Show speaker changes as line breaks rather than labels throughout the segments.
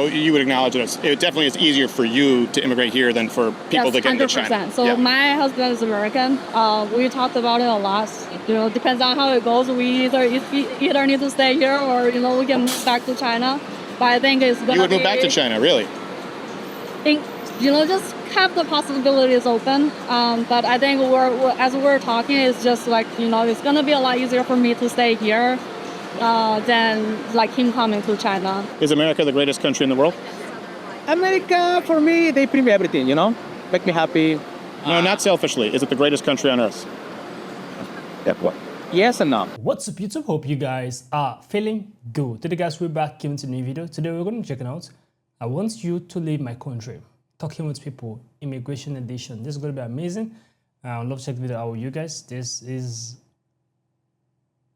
you would acknowledge that it definitely is easier for you to immigrate here than for people to get into China.
100%. So my husband is American. We talked about it a lot. Depends on how it goes. We either need to stay here or we can move back to China. But I think it's gonna.
You would move back to China, really?
Just have the possibilities open. But I think as we're talking, it's just like it's gonna be a lot easier for me to stay here than like him coming to China.
Is America the greatest country in the world?
America, for me, they bring me everything, make me happy.
No, not selfishly. Is it the greatest country on earth?
Yes and no.
What's up, YouTube? Hope you guys are feeling good. Today, guys, we're back giving a new video. Today, we're going to check it out. I want you to leave my country. Talking with people, immigration edition. This is going to be amazing. I would love to check the video out with you guys. This is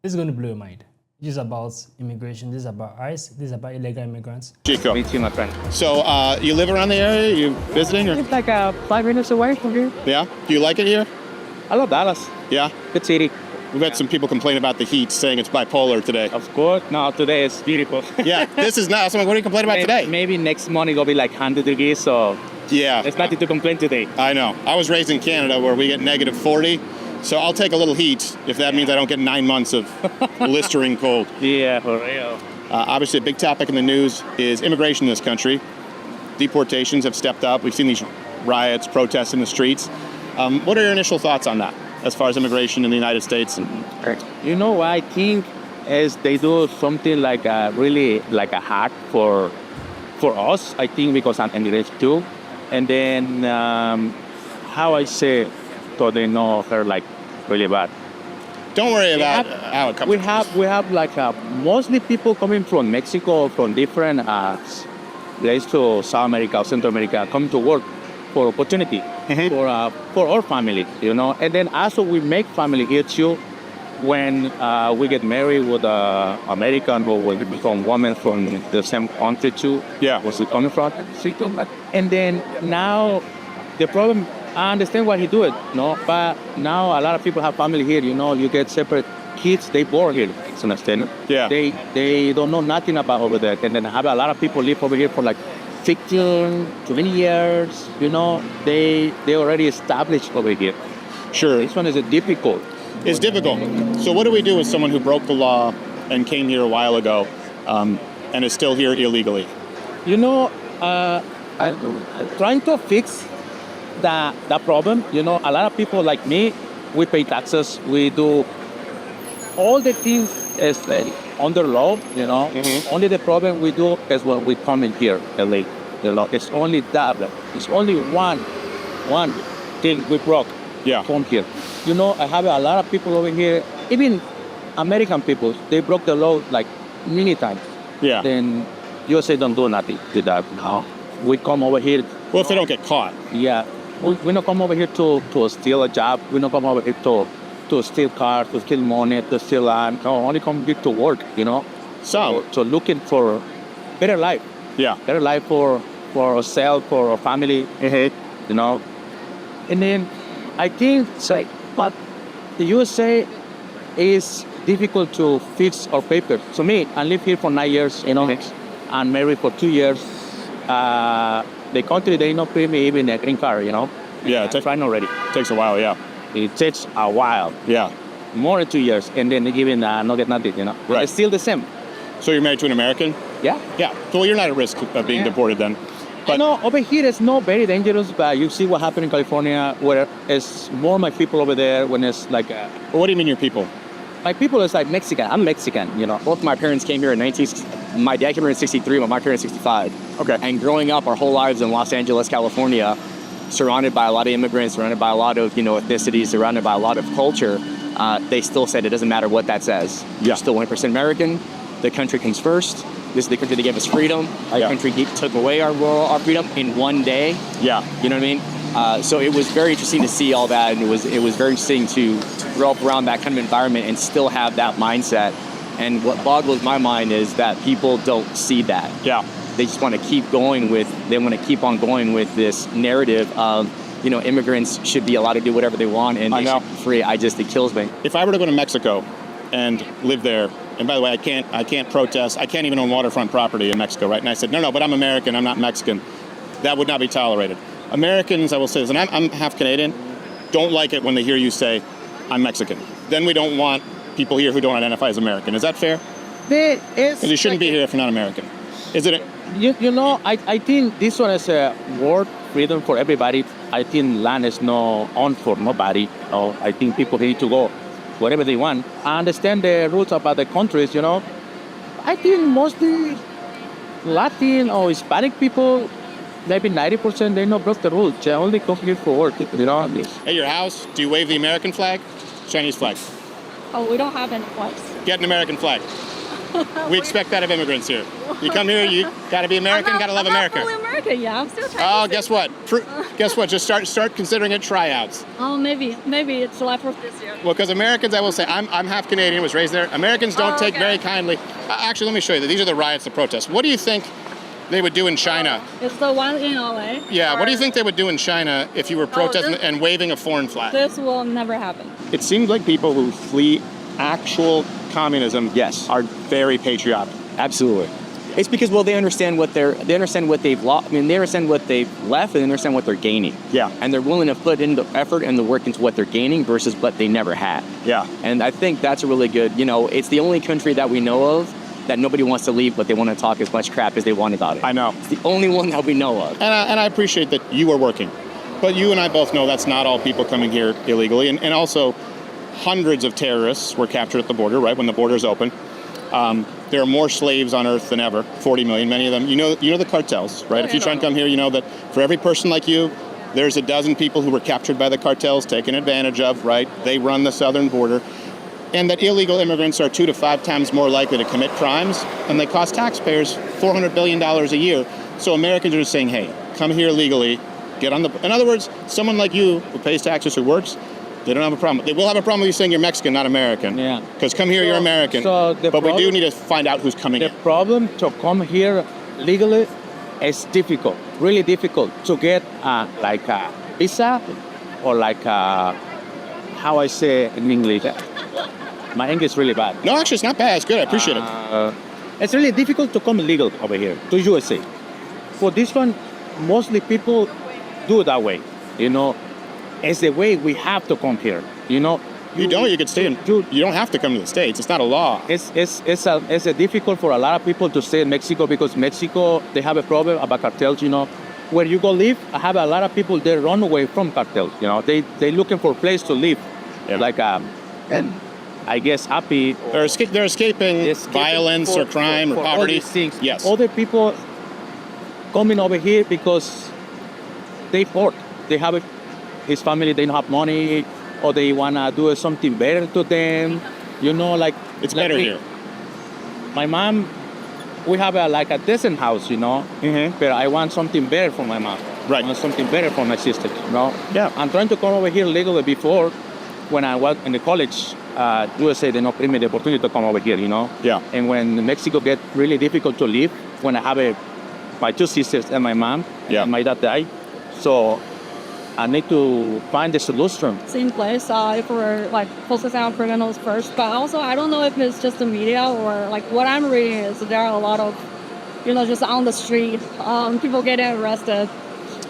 going to blow your mind. This is about immigration. This is about ICE. This is about illegal immigrants.
Chico.
Me too, my friend.
So you live around the area? You visiting? Or?
It's like 5 minutes away from here.
Yeah? Do you like it here?
I love Dallas.
Yeah?
Good city.
We've had some people complain about the heat, saying it's bipolar today.
Of course. No, today is beautiful.
Yeah, this is not. So what are you complaining about today?
Maybe next morning it'll be like 100 degrees, so
yeah,
there's nothing to complain today.
I know. I was raised in Canada where we get negative 40, so I'll take a little heat if that means I don't get 9 months of blistering cold.
Yeah, for real.
Obviously, a big topic in the news is immigration in this country. Deportations have stepped up. We've seen these riots, protests in the streets. What are your initial thoughts on that, as far as immigration in the United States?
I think is they do something like really like a hack for us. I think because I'm immigrant too, and then how I say, so they know her like really bad.
Don't worry about how it comes.
We have like mostly people coming from Mexico, from different places to South America or Central America, come to work for opportunity for our family, And then also we make family here too. When we get married with American or we become women from the same country too.
Yeah.
Was it coming from? And then now the problem, I understand why he do it, but now a lot of people have family here, you get separate kids, they born here, to understand?
Yeah.
They don't know nothing about over there. And then I have a lot of people live over here for like 15, 20 years, they already established over here.
Sure.
This one is difficult.
It's difficult. So what do we do with someone who broke the law and came here a while ago and is still here illegally?
Trying to fix that problem, a lot of people like me, we pay taxes, we do all the things is under law, Only the problem we do is when we come in here, LA. It's only that. It's only one thing we broke.
Yeah.
From here. I have a lot of people over here, even American people, they broke the law like many times.
Yeah.
Then USA don't do nothing to that. No. We come over here.
Well, if they don't get caught.
Yeah. We don't come over here to steal a job. We don't come over here to steal cars, to steal money, to steal land. No, only come here to work, So looking for better life.
Yeah.
Better life for ourselves, for our family.
Mm-hmm.
And then I think but the USA is difficult to fix our papers. So me, I live here for 9 years, I'm married for 2 years. The country, they not pay me even a green card,
Yeah, it
fine already.
takes a while, yeah.
It takes a while.
Yeah.
More than 2 years, and then they give not get nothing,
Right.
It's still the same.
So you're married to an American?
Yeah.
Yeah. So you're not at risk of being deported then?
But over here it's not very dangerous, but you see what happened in California, where it's more my people over there when it's like...
Well, what do you mean your people?
My people is like Mexican. I'm Mexican,
Both my parents came here in my dad came here in 63, but my parents 65.
Okay.
And growing up our whole lives in Los Angeles, California, surrounded by a lot of immigrants, surrounded by a lot of, ethnicities, surrounded by a lot of culture, they still said it doesn't matter what that says. You're still 100% American. The country comes first. This is the country that gave us freedom. Our country took away our freedom in one day.
Yeah.
You know what I mean? So it was very interesting to see all that, and it was very interesting to grow up around that kind of environment and still have that mindset. And what boggles my mind is that people don't see that.
Yeah.
They just want to keep on going with this narrative of, immigrants should be allowed to do whatever they want and they should be free. It kills me.
If I were to go to Mexico and live there and by the way, I can't protest. I can't even own waterfront property in Mexico, right? And I said, no, but I'm American. I'm not Mexican. That would not be tolerated. Americans, I will say this, and I'm half Canadian, don't like it when they hear you say, I'm Mexican. Then we don't want people here who don't identify as American. Is that fair? Because you shouldn't be here if you're not American. Is it?
I think this one is a world freedom for everybody. I think land is not owned for nobody. I think people need to go wherever they want. I understand the rules about the countries, I think mostly Latin or Hispanic people, maybe 90%, they don't break the rules. They only come here for work,
At your house, do you wave the American flag? Chinese flag?
Oh, we don't have any flags.
Get an American flag. We expect that of immigrants here. You come here, you gotta be American, gotta love America.
I'm not fully American, yeah. I'm still Chinese.
Oh, guess what? Guess what? Just start considering it tryouts.
Oh, maybe it's July 4th this year.
Well, because Americans, I will say, I'm half Canadian, was raised there. Americans don't take very kindly. Actually, let me show you. These are the riots, the protests. What do you think they would do in China?
It's the one in LA.
Yeah, what do you think they would do in China if you were protesting and waving a foreign flag?
This will never happen.
It seems like people who flee actual communism,
Yes.
are very patriotic.
Absolutely. It's because, they understand what they understand what they've lost. I mean, they understand what they've left and they understand what they're gaining.
Yeah.
And they're willing to put in the effort and the work into what they're gaining versus what they never had.
Yeah.
And I think that's a really good, it's the only country that we know of that nobody wants to leave, but they want to talk as much crap as they want about it.
I know.
It's the only one that we know of.
And I appreciate that you are working. But you and I both know that's not all people coming here illegally. And also, hundreds of terrorists were captured at the border, right, when the border's open. There are more slaves on Earth than ever, 40 million, many of them. You know the cartels, right? If you try and come here, you know that for every person like you, there's a dozen people who were captured by the cartels, taken advantage of, right? They run the southern border. And that illegal immigrants are 2 to 5 times more likely to commit crimes, and they cost taxpayers $400 billion a year. So Americans are just saying, hey, come here legally, get on the... In other words, someone like you who pays taxes, who works, they don't have a problem. They will have a problem with you saying you're Mexican, not American.
Yeah.
Because come here, you're American. But we do need to find out who's coming in.
The problem to come here legally is difficult, really difficult to get like a visa or like how I say in English. My English is really bad.
No, actually, it's not bad. It's good. I appreciate it.
It's really difficult to come legal over here to USA. For this one, mostly people do it that way. It's the way we have to come here. You don't. You could stay in. You don't have to come to the States. It's not a law. It's difficult for a lot of people to stay in Mexico because Mexico, they have a problem about cartels. Where you go live, I have a lot of people they run away from cartels. They looking for a place to live, and I guess happy.
They're escaping violence or crime or poverty.
All these things.
Yes.
Other people coming over here because they poor. They have his family. They don't have money, or they wanna do something better to them.
It's better here.
My mom, we have a decent house,
Mm-hmm.
But I want something better for my mom.
Right.
I want something better for my sister.
Yeah.
I'm trying to come over here legally before. When I was in the college, USA did not give me the opportunity to come over here,
Yeah.
And when Mexico get really difficult to live, when I have my 2 sisters and my mom,
Yeah.
and my dad died, so I need to find the solution.
Same place, if we're focusing on criminals first, but also I don't know if it's just the media or what I'm reading is there are a lot of, just on the street, people getting arrested.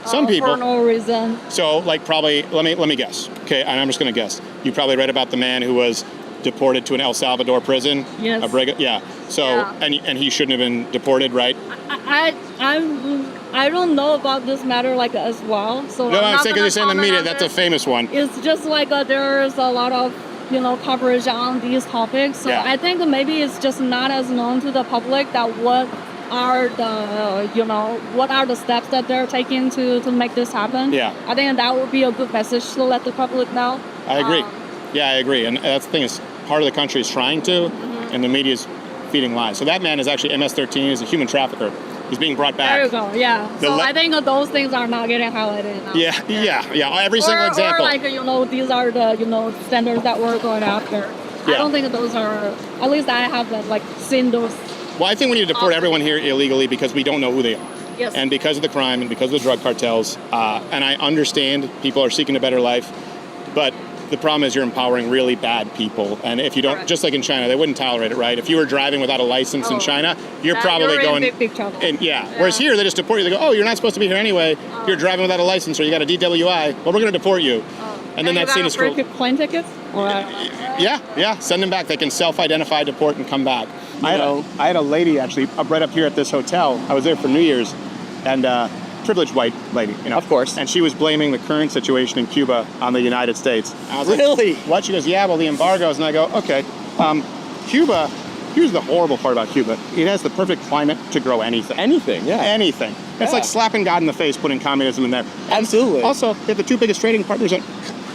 Some people
for no reason.
So probably let me guess. Okay, and I'm just going to guess. You probably read about the man who was deported to an El Salvador prison.
Yes.
Yeah. So and he shouldn't have been deported, right?
I don't know about this matter as well. So
No, I'm saying because
gonna
you're saying the media.
comment on
That's a
this.
famous one.
It's just there's a lot of coverage on these topics. So
Yeah.
I think maybe it's just not as known to the public that what are the steps that they're taking to make this happen.
Yeah.
I think that would be a good message to let the public know.
I agree. Yeah, I agree. And that's the thing is part of the country is trying to, and the media is feeding lies. So that man is actually MS-13. He's a human trafficker. He's being brought back.
There you go. Yeah. So I think those things are not getting highlighted enough.
Yeah. Every single example.
Or these are the standards that we're going after.
Yeah.
I don't think those are. At least I haven't seen those.
Well, I think we need to deport everyone here illegally because we don't know who they are.
Yes.
And because of the crime and because of the drug cartels. And I understand people are seeking a better life. But the problem is you're empowering really bad people. And if you don't,
Correct.
just like in China, they wouldn't tolerate it, right? If you were driving without a license in China, you're probably
you're
going...
in big trouble.
Yeah. Whereas here, they just deport you. They go, oh, you're not supposed to be here anyway. You're driving without a license or you got a DWI. Well, we're going to deport you. And then that scene is cool.
Plane tickets? Or,
Yeah. Send them back. They can self-identify, deport, and come back. I had a lady, actually, right up here at this hotel. I was there for New Year's. And privileged white lady, you know.
Of course.
And she was blaming the current situation in Cuba on the United States. I was
Really?
like, what? She goes, yeah, well, the embargoes. And I go, okay, Cuba, here's the horrible part about Cuba. It has the perfect climate to grow anything.
Anything, yeah.
Anything. It's like slapping God in the face putting communism in there.
Absolutely.
Also, they have the two biggest trading partners,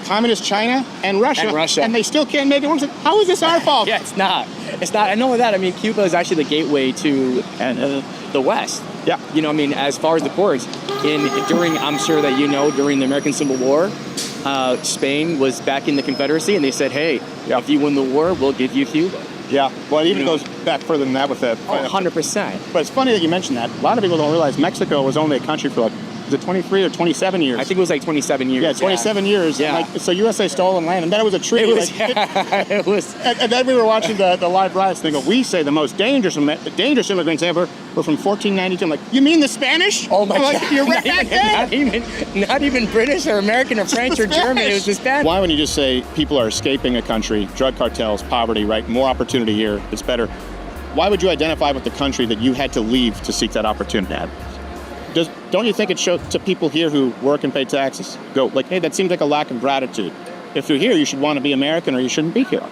communist China and Russia. And they still can't make it work. How is this our fault?
Yeah, it's not. It's not. I know that. I mean, Cuba is actually the gateway to the West.
Yeah.
You know, I mean, as far as the ports, during, I'm sure that you know, during the American Civil War, Spain was back in the Confederacy, and they said, hey, if you win the war, we'll give you Cuba.
Yeah, well, it even goes back further than that with the...
100%.
But it's funny that you mentioned that. A lot of people don't realize Mexico was only a country for like, was it 23 or 27 years?
I think it was like 27 years.
Yeah, 27 years.
Yeah.
Like, so USA stolen land, and then it was a treaty.
It was.
And then we were watching the live riots, and they go, we say the most dangerous immigrants ever were from 1492. I'm like, you mean the Spanish?
Oh my
I'm like,
God.
You're right back there.
Not even British or American or French or German. It was the Spanish.
Why, when you just say people are escaping a country, drug cartels, poverty, right? More opportunity here, it's better. Why would you identify with the country that you had to leave to seek that opportunity? Don't you think it shows to people here who work and pay taxes, go like, hey, that seems like a lack of gratitude. If you're here, you should want to be American or you shouldn't be here.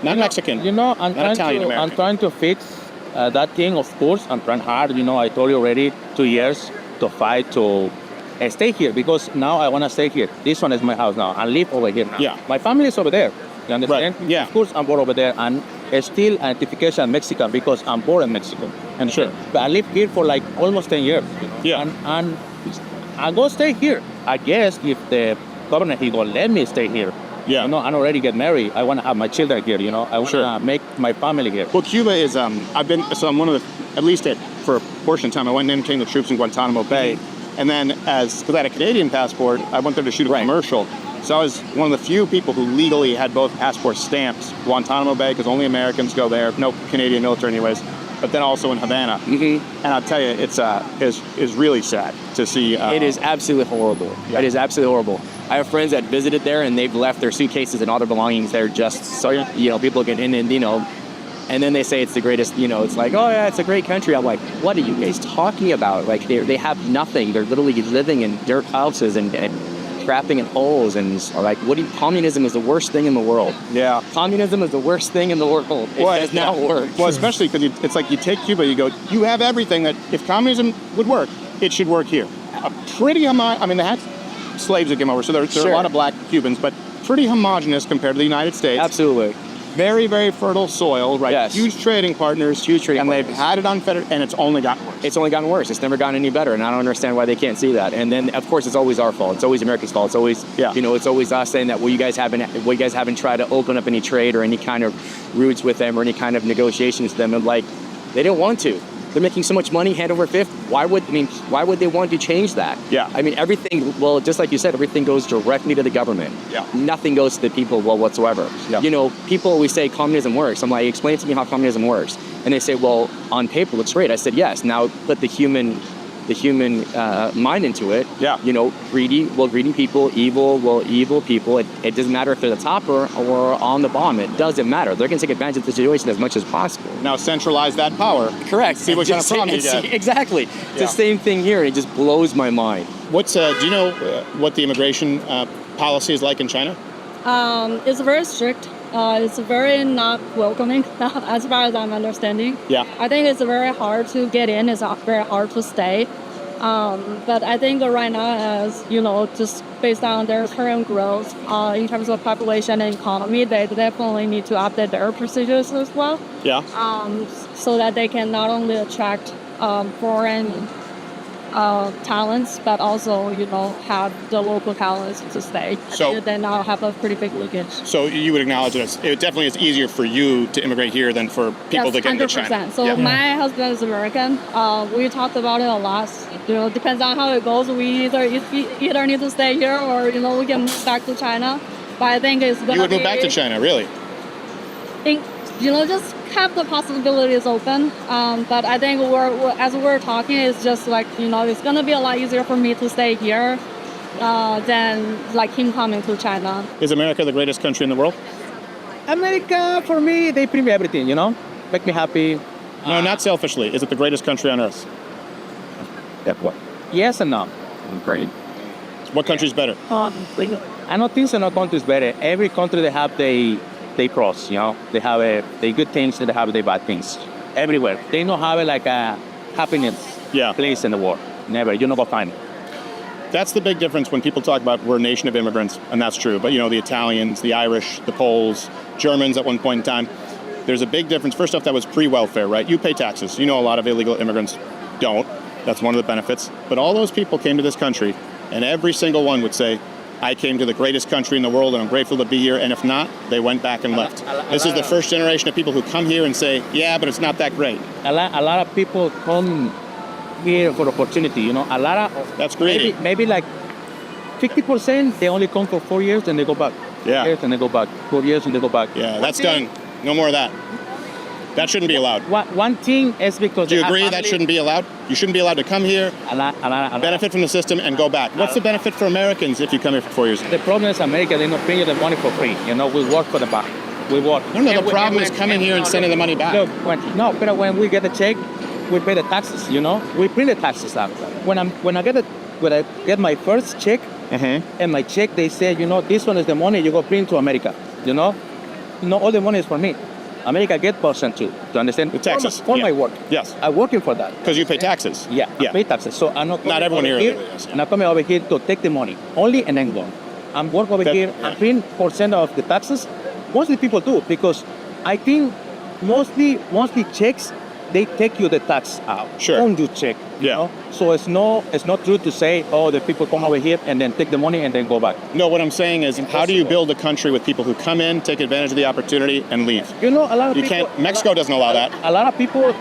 Not Mexican.
You know, I'm
Italian-American.
trying to fix that thing, of course. I'm trying hard. You know, I told you already, 2 years to fight to stay here because now I want to stay here. This one is my house now. I live over here now.
Yeah.
My family is over there. You understand?
Right. Yeah.
Of course, I'm born over there and still identification Mexican because I'm born in Mexico. And
Sure.
But I lived here for like almost 10 years. You know?
Yeah.
And I'm going to stay here. I guess if the governor, he going to let me stay here.
Yeah.
You know, I'm already get married. I want to have my children here, you know. I want to make my family here.
Well, Cuba is, I'm one of the, at least for a portion of time, I went and entertained the troops in Guantanamo Bay. And then because I had a Canadian passport, I went there to shoot a commercial. So I was one of the few people who legally had both passport stamps. Guantanamo Bay, because only Americans go there. No Canadian military anyways. But then also in Havana. Mm-hmm. And I'll tell you, it's really sad to see.
It is absolutely horrible.
Yeah.
It is absolutely horrible. I have friends that visited there and they've left their suitcases and all their belongings there just so, you know, people get in and, you know, and then they say it's the greatest, you know, it's like, oh yeah, it's a great country. I'm like, what are you guys talking about? Like they have nothing. They're literally living in dirt houses and trapping in holes and like, communism is the worst thing in the world.
Yeah.
Communism is the worst thing in the world. It does not work.
Well, especially because it's like you take Cuba, you go, you have everything that if communism would work, it should work here. They had slaves that came over, so there are a lot of black Cubans, but pretty homogenous compared to the United States.
Absolutely.
Very, very fertile soil, right?
Yes.
Huge trading partners. And they've had it unfettered, and it's only gotten worse.
It's only gotten worse. It's never gotten any better, and I don't understand why they can't see that. And then, of course, it's always our fault. It's always America's fault. It's always, you know, it's always us saying that, well, you guys haven't tried to open up any trade or any kind of routes with them or any kind of negotiations with them. And like, they didn't want to. They're making so much money hand over fist. Why would they want to change that?
Yeah.
I mean, everything, well, just like you said, everything goes directly to the government. Yeah. Nothing goes to the people, well, whatsoever. Yeah. You know, people always say communism works. I'm like, explain to me how communism works. And they say, well, on paper, it looks great. I said, yes. Now put the human mind into it.
Yeah.
You know, greedy people, evil people. It doesn't matter if they're the top or on the bottom. It doesn't matter. They're going to take advantage of the situation as much as possible.
Now centralize that power.
Correct.
See what kind of problem you get.
Exactly. It's the same thing here. It just blows my mind.
Do you know what the immigration policy is like in China?
It's very strict. It's very not welcoming, as far as I'm understanding.
Yeah.
I think it's very hard to get in. It's very hard to stay. But I think right now, as you know, just based on their current growth in terms of population and economy, they definitely need to update their procedures as well.
Yeah.
So that they can not only attract foreign talents, but also, you know, have the local talents to stay. So they now have a pretty big linkage.
So you would acknowledge that it definitely is easier for you to immigrate here than for people to get into China.
100%. So my husband is American. We talked about it a lot. You know, depends on how it goes. We either need to stay here or, you know, we can move back to China. but I think it's gonna
You would move back to China, really?
think, just have the possibilities open. But I think as we're talking, it's just like, it's gonna be a lot easier for me to stay here than like him coming to China.
Is America the greatest country in the world?
America, for me, they bring me everything, make me happy.
No, not selfishly. Is it the greatest country on earth?
Yes and no.
Great.
What country's better?
I don't think so. No country is better. Every country they have they pros. They have the good things and they have the bad things. Everywhere they don't have like a happiness place in the world. Never. You never find it.
That's the big difference when people talk about we're a nation of immigrants, and that's true. But the Italians, the Irish, the Poles, Germans at one point in time, there's a big difference. First off, that was pre-welfare, right? You pay taxes. A lot of illegal immigrants don't. That's one of the benefits. But all those people came to this country, and every single one would say, I came to the greatest country in the world, and I'm grateful to be here. And if not, they went back and left. This is the first generation of people who come here and say, yeah, but it's not that great.
A lot of people come here for opportunity. A lot of
that's greedy.
Maybe like 50%, they only come for 4 years and they go back.
Yeah.
4 years and they go back. 4 years and they go back.
Yeah, that's done. No more of that. That shouldn't be allowed.
One thing is because...
Do you agree that shouldn't be allowed? You shouldn't be allowed to come here, benefit from the system, and go back. What's the benefit for Americans if you come here for 4 years?
The problem is America, they don't pay you the money for free. We work for the back. We work.
No, the problem is coming here and sending the money back.
Look, but when we get a check, we pay the taxes, We print the taxes out. When I get my first check, and my check, they say, this one is the money you go bring to America, all the money is for me. America get percent too, to understand?
The taxes.
For my work.
Yes.
I'm working for that.
Because you pay taxes.
Yeah, I pay taxes. So I'm not
everyone here.
And I'm coming over here to take the money, only and then go. I'm working over here, I print percent of the taxes. Mostly people do, because I think mostly checks, they take you the tax out.
Sure.
Don't do check. So it's not true to say, the people come over here and then take the money and then go back.
No, what I'm saying is, how do you build a country with people who come in, take advantage of the opportunity, and leave?
A lot of
you
people...
can't. Mexico doesn't allow that.
A lot of people,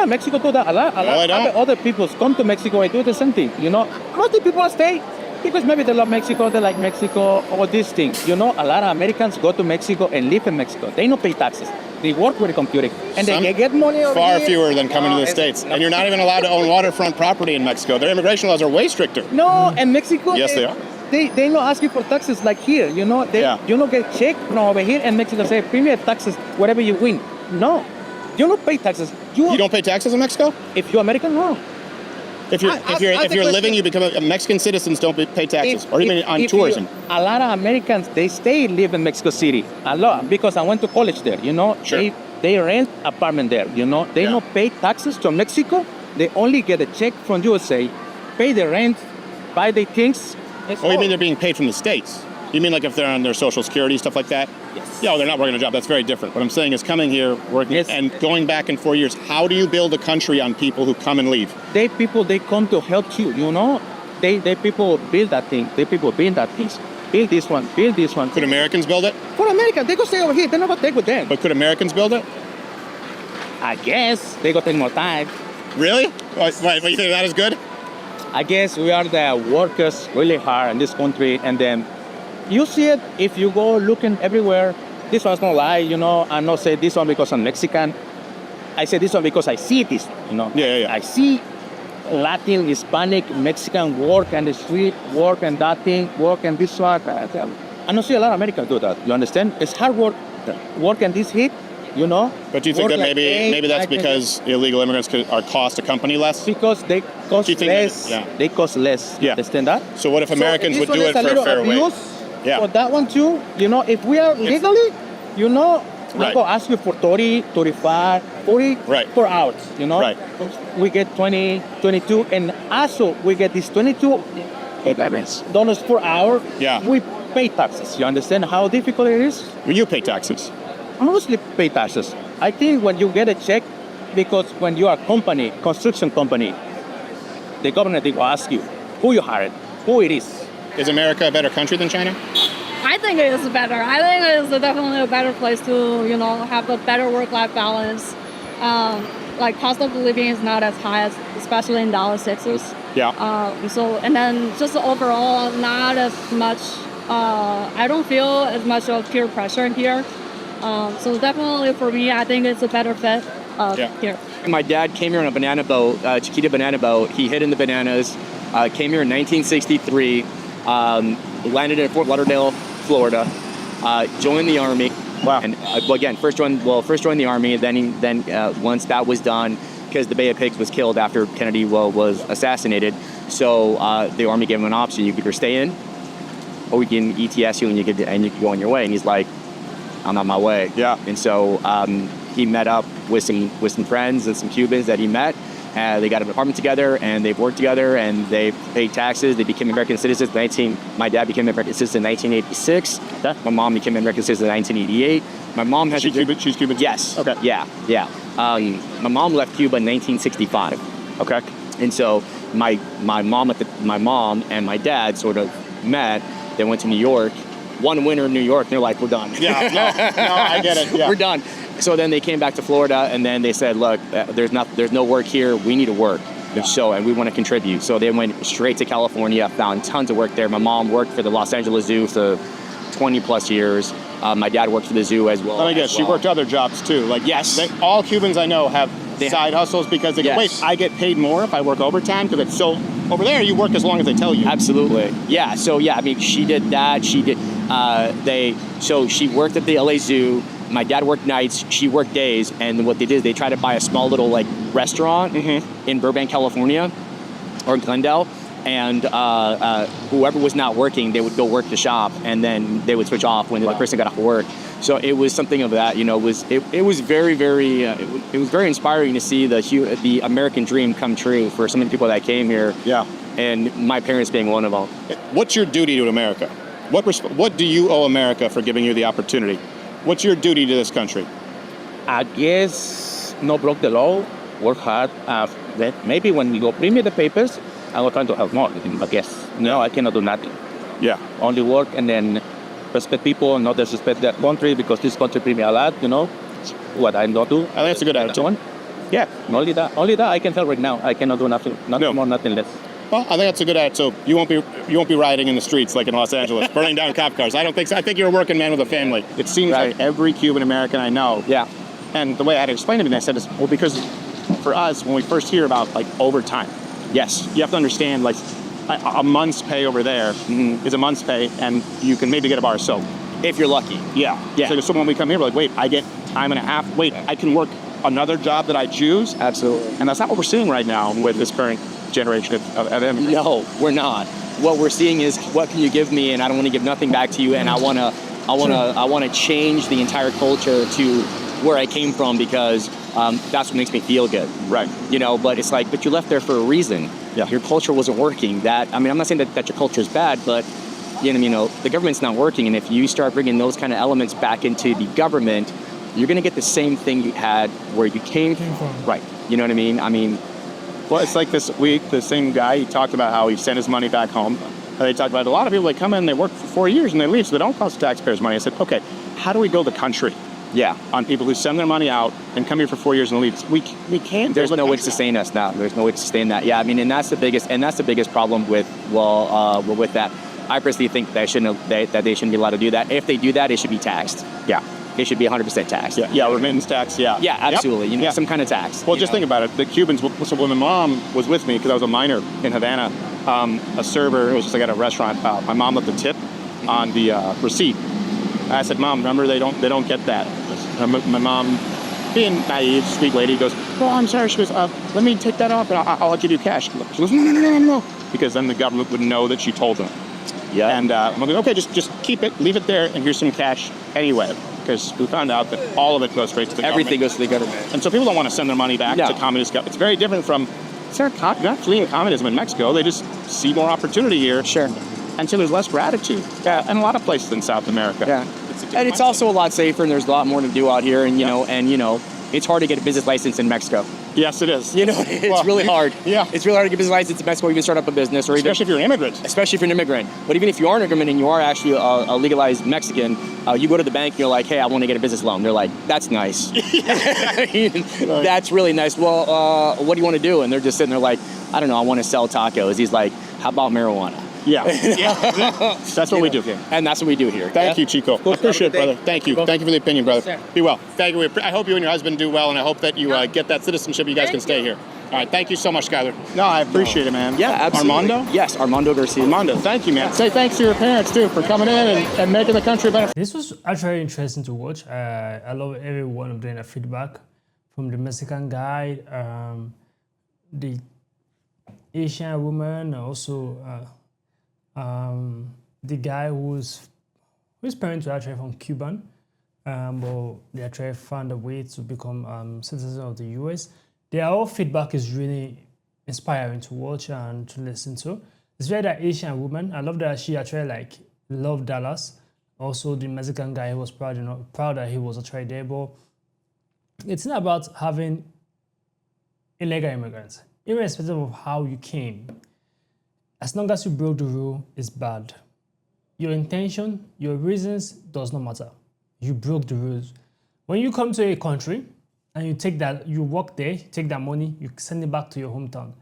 Mexico do that. A lot of other people come to Mexico and do the same thing. Most of people stay because maybe they love Mexico, they like Mexico, all these things. A lot of Americans go to Mexico and live in Mexico. They don't pay taxes. They work with the computer, and they get money over
far
here.
Fewer than coming to the States. And you're not even allowed to own waterfront property in Mexico. Their immigration laws are way stricter.
No, and Mexico...
Yes, they are.
They not asking for taxes like here, You don't get check from over here, and Mexico say, pay me taxes, whatever you win. No, you don't pay taxes.
You don't pay taxes in Mexico?
If you're American, no.
If you're living, you become Mexican citizens don't pay taxes, or even on tourism.
A lot of Americans, they live in Mexico City a lot because I went to college there.
Sure.
They rent apartment there. They don't pay taxes to Mexico. They only get a check from USA, pay the rent, buy the things.
You mean they're being paid from the States? You mean like if they're on their Social Security, stuff like that?
Yes.
Yeah, they're not working a job. That's very different. What I'm saying is coming here, working, and going back in 4 years. How do you build a country on people who come and leave?
They come to help you, They people build that thing. They people build that things. Build this one.
Could Americans build it?
For Americans, they go stay over here. They're not going to take with them.
But could Americans build it?
I guess. They go take more time.
Really? Why, you think that is good?
I guess we are the workers really hard in this country, and then you see it if you go looking everywhere. This one's not lie, I'm not saying this one because I'm Mexican. I say this one because I see this,
Yeah.
I see Latin, Hispanic, Mexican work and the street, work and that thing, work and this one. I don't see a lot of Americans do that. You understand? It's hard work and this heat,
But do you think that maybe that's because illegal immigrants cost a company less?
Because they cost less. They cost less.
Yeah.
Understand that?
So what if Americans would do it for a fair wage?
For that one too, if we are legally, we go ask you for 30, 35, 40 per hour,
Right.
We get 20, 22, and also we get this $22 per hour.
Yeah.
We pay taxes. You understand how difficult it is?
You pay taxes.
Mostly pay taxes. I think when you get a check, because when you are a company, construction company, the government will ask you who you hired, who it is.
Is America a better country than China?
I think it is better. I think it is definitely a better place to, have a better work-life balance. Like cost of living is not as high as, especially in dollar sixes.
Yeah.
And then just overall, not as much I don't feel as much of peer pressure here. So definitely for me, I think it's a better fit here.
My dad came here on a banana boat, Chiquita banana boat. He hid in the bananas, came here in 1963, landed in Fort Lauderdale, Florida, joined the Army.
Wow.
And again, first joined the Army, then once that was done, because the Bay of Pigs was killed after Kennedy was assassinated, so the Army gave him an option. You could either stay in, or we can ETS you and you could go on your way. And he's like, I'm on my way.
Yeah.
And so he met up with some friends and some Cubans that he met. They got an apartment together, and they've worked together, and they paid taxes. They became American citizens. My dad became an American citizen in 1986.
Okay.
My mom became an American citizen in 1988. My mom has
She's Cuban? She's Cuban?
Yes.
Okay.
Yeah. My mom left Cuba in 1965.
Okay.
And so my mom and my dad sort of met. They went to New York. One winter in New York, and they're like, we're done.
Yeah, no, I get it. Yeah.
We're done. So then they came back to Florida, and then they said, look, there's no work here. We need to work.
Yeah.
And we want to contribute. So they went straight to California, found tons of work there. My mom worked for the Los Angeles Zoo for 20 plus years. My dad worked for the zoo as well.
Let me guess, she worked other jobs too. Like,
yes.
All Cubans I know have side hustles because they go, wait,
Yes.
I get paid more if I work overtime? Because it's so, over there you work as long as they tell you.
Absolutely. Yeah. So yeah, I mean, she did that. She did. So she worked at the LA Zoo. My dad worked nights. She worked days. And what they did is they tried to buy a small little like restaurant in Burbank, California, or Glendale. And whoever was not working, they would go work the shop, and then they would switch off when the person got off work. So it was something of that. It was very, very it was very inspiring to see the American dream come true for so many people that came here.
Yeah.
And my parents being one of them.
What's your duty to America? What do you owe America for giving you the opportunity? What's your duty to this country?
I guess not broke the law, work hard. Then maybe when we go bring me the papers, I will try to help more. I guess no, I cannot do nothing.
Yeah.
Only work and then respect people and not disrespect their country because this country bring me a lot. What I don't do.
I think that's a good attitude.
Yeah, only that I can tell right now. I cannot do nothing, nothing more, nothing less.
Well, I think that's a good attitude. So you won't be rioting in the streets like in Los Angeles, burning down cop cars. I don't think so. I think you're a working man with a family. It seems like every Cuban American I know.
Yeah.
And the way I had to explain it to me, I said, well, because for us, when we first hear about like overtime,
Yes.
you have to understand like a month's pay over there is a month's pay, and you can maybe get a bar of soap.
If you're lucky.
Yeah. So when we come here, we're like, wait, I get time and a half. Wait, I can work another job that I choose.
Absolutely.
And that's not what we're seeing right now with this current generation of immigrants.
No, we're not. What we're seeing is, what can you give me? And I don't want to give nothing back to you. And I want to change the entire culture to where I came from, because that's what makes me feel good.
Right.
But it's like, but you left there for a reason.
Yeah.
Your culture wasn't working. I'm not saying that your culture is bad, but the government's not working. And if you start bringing those kind of elements back into the government, you're going to get the same thing you had where you came from. Right. You know what I mean?
Well, it's like this week, the same guy, he talked about how he sent his money back home. And they talked about a lot of people, they come in, they work for 4 years and they leave, so they don't cost the taxpayers money. I said, okay, how do we build a country?
Yeah.
On people who send their money out and come here for 4 years and leave? We can't.
There's no way to sustain us now. There's no way to sustain that. Yeah, and that's the biggest problem with with that. I personally think that they shouldn't be allowed to do that. If they do that, it should be taxed.
Yeah.
It should be 100% taxed.
Yeah, remittance tax, yeah.
Yeah, absolutely.
Yep.
Some kind of tax.
Well, just think about it. The Cubans, so when my mom was with me, because I was a minor in Havana, a server, it was just like at a restaurant, my mom left a tip on the receipt. I said, Mom, remember, they don't get that. My mom, being naive, sweet lady, goes, oh, I'm sorry. She goes, let me take that off and I'll give you cash. She goes, no. Because then the government would know that she told them.
Yeah.
And I'm like, okay, just keep it, leave it there, and here's some cash anyway. Because we found out that all of it goes straight to the
Everything
government.
goes to the government.
And so people don't want to send their money back to communist government. It's very different from, you're not fleeing communism in Mexico. They just see more opportunity here.
Sure.
And so there's less gratitude. Yeah. And a lot of places in South America.
Yeah. And it's also a lot safer, and there's a lot more to do out here. And, it's hard to get a business license in Mexico.
Yes, it is.
It's really hard.
Yeah.
It's really hard to get a business license in Mexico, even start up a business.
Especially if you're an immigrant.
Especially if you're an immigrant. But even if you are an immigrant and you are actually a legalized Mexican, you go to the bank and you're like, hey, I want to get a business loan. They're like, that's nice. That's really nice. Well, what do you want to do? And they're just sitting there like, I don't know, I want to sell tacos. He's like, how about marijuana?
Yeah. Yeah. That's what we do.
And that's what we do here.
Thank you, Chico. Appreciate it, brother. Thank you.
Cool.
Thank you for the opinion, brother.
Yes,
Be well. Thank you. I hope you and your husband do well, and I hope that you get that citizenship. You guys can stay here. All right. Thank you so much, Skyler. No, I appreciate it, man.
Yeah, absolutely.
Armando?
Yes, Armando Garcia.
Armando, thank you, man. Say thanks to your parents, too, for coming in and making the country better.
This was actually interesting to watch. I love every one of their feedback from the Mexican guy, the Asian woman, also the guy whose parents were actually from Cuban, but they actually found a way to become citizens of the US. Their whole feedback is really inspiring to watch and to listen to. It's very that Asian woman. I love that she actually loved Dallas. Also, the Mexican guy who was proud that he was actually there. But it's not about having illegal immigrants, irrespective of how you came. As long as you broke the rule, it's bad. Your intention, your reasons does not matter. You broke the rules. When you come to a country and you work there, take that money, you send it back to your hometown.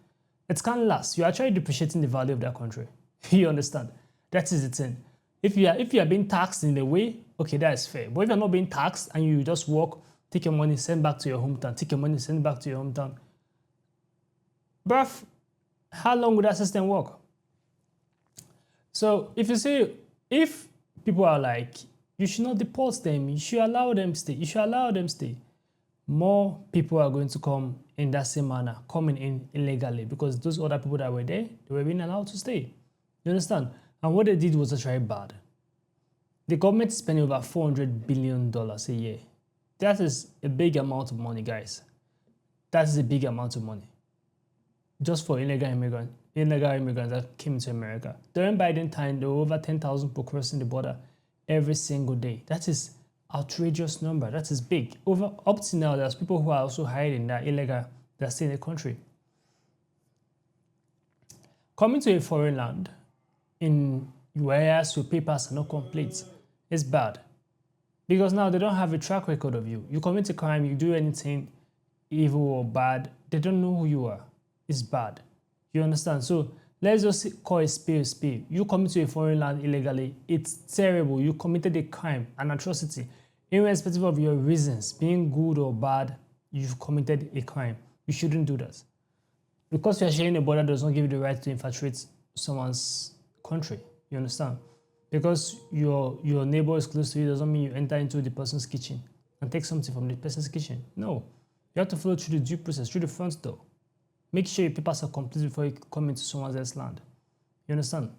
It can't last. You're actually depreciating the value of that country. You understand? That is the thing. If you are being taxed in a way, okay, that is fair. But if you're not being taxed and you just work, take your money, send back to your hometown, take your money, send back to your hometown. Bruv, how long would that system work? So if people are like, you should not deport them, you should allow them stay, more people are going to come in that same manner, coming in illegally, because those other people that were there, they were being allowed to stay. You understand? And what they did was actually bad. The government is spending over $400 billion a year. That is a big amount of money, guys. That is a big amount of money. Just for illegal immigrants that came into America. During Biden time, there were over 10,000 people crossing the border every single day. That is outrageous number. That is big. Up to now, there's people who are also hiding that illegal, that stay in the country. Coming to a foreign land in whereas your papers are not complete is bad. Because now they don't have a track record of you. You commit a crime, you do anything evil or bad, they don't know who you are. It's bad. You understand? So let's just call a spade a spade. You commit to a foreign land illegally, it's terrible. You committed a crime, an atrocity. Irrespective of your reasons, being good or bad, you've committed a crime. You shouldn't do that. Because you're sharing a border does not give you the right to infiltrate someone's country. You understand? Because your neighbor is close to you doesn't mean you enter into the person's kitchen and take something from the person's kitchen. No. You have to follow through the due process, through the front door. Make sure your papers are complete before you come into someone else's land. You understand?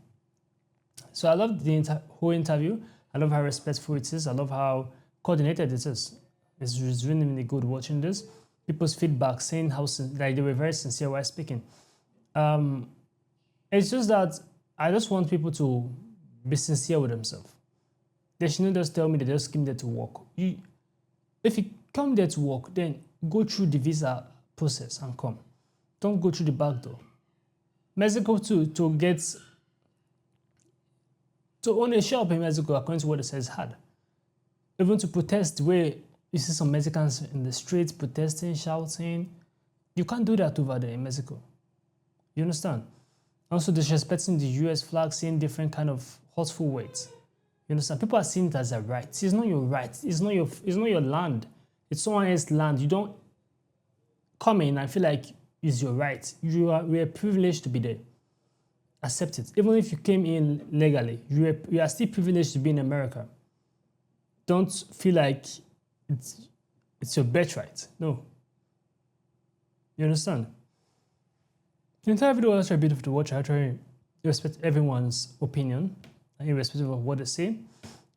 So I love the whole interview. I love how respectful it is. I love how coordinated it is. It's really, really good watching this. People's feedback, saying how they were very sincere while speaking. It's just that I just want people to be sincere with themselves. They shouldn't just tell me they just came there to work. If you come there to work, then go through the visa process and come. Don't go through the back door. Mexico to own a shop in Mexico, according to what it says, hard. Even to protest where you see some Mexicans in the streets protesting, shouting. You can't do that over there in Mexico. You understand? Also disrespecting the US flag, saying different kind of hurtful words. You understand? People are seeing it as a right. It's not your right. It's not your land. It's someone else's land. You don't come in and feel like it's your right. We are privileged to be there. Accept it. Even if you came in legally, you are still privileged to be in America. Don't feel like it's your birthright. No. You understand? The entire video was actually beautiful to watch. I actually respect everyone's opinion, irrespective of what they say.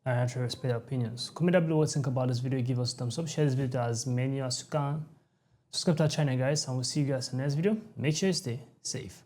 I actually respect their opinions. Comment down below what you think about this video. Give us a thumbs up. Share this video to as many as you can. Subscribe to our channel, guys, and we'll see you guys in the next video. Make sure you stay safe.